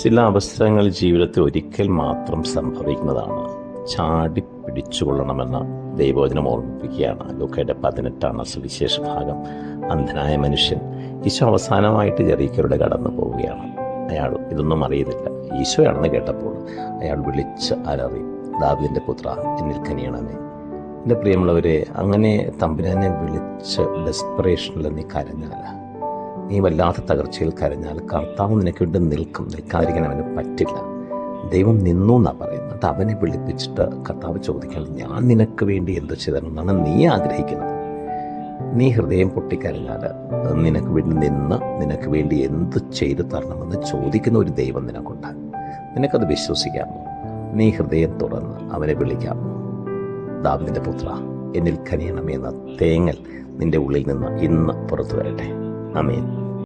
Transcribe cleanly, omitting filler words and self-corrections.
ചില അവസരങ്ങൾ ജീവിതത്തിൽ ഒരിക്കൽ മാത്രം സംഭവിക്കുന്നതാണ്. ചാടി പിടിച്ചുകൊള്ളണമെന്ന് ദൈവവചനം ഓർമ്മിപ്പിക്കുകയാണ്. ലൂക്കയുടെ 18 സുവിശേഷ ഭാഗം. അന്ധനായ മനുഷ്യൻ ഈശോ അവസാനമായിട്ട് ജെറീക്കോയുടെ കടന്നു പോവുകയാണ്. അയാൾ ഇതൊന്നും അറിയുന്നില്ല. ഈശോയാണെന്ന് കേട്ടപ്പോൾ അയാൾ വിളിച്ച് അലറി, ദാവീദിന്റെ പുത്ര, എന്നിൽ കനിയണമേ. എൻ്റെ പ്രിയമുള്ളവരെ, അങ്ങനെ തമ്പുരാനെ വിളിച്ച് ഡെസ്പറേഷനിൽ നീ കരഞ്ഞാൽ, നീ വല്ലാത്ത തകർച്ചയിൽ കരഞ്ഞാൽ, കർത്താവ് നിനക്ക് വേണ്ടി നിൽക്കാതിരിക്കാൻ അവന് പറ്റില്ല. ദൈവം നിന്നു എന്നാണ് പറയുന്നത്. എന്നിട്ട് അവനെ വിളിപ്പിച്ചിട്ട് കർത്താവ് ചോദിക്കണം, ഞാൻ നിനക്ക് വേണ്ടി എന്ത് ചെയ്തതെന്നാണ് നീ ആഗ്രഹിക്കുന്നത്? നീ ഹൃദയം പൊട്ടിക്കരഞ്ഞാൽ നിനക്ക് വേണ്ടി നിന്ന് നിനക്ക് വേണ്ടി എന്ത് ചെയ്തു തരണമെന്ന് ചോദിക്കുന്ന ഒരു ദൈവം നിനക്കുണ്ട്. നിനക്കത് വിശ്വസിക്കാമോ? നീ ഹൃദയം തുറന്ന് അവനെ വിളിക്കാമോ? ദാവീദിന്റെ പുത്ര, എന്നിൽ കനിയണമേ എന്ന തേങ്ങൽ നിന്റെ ഉള്ളിൽ നിന്ന് ഇന്ന് പുറത്തു വരട്ടെ. ആമേൻ.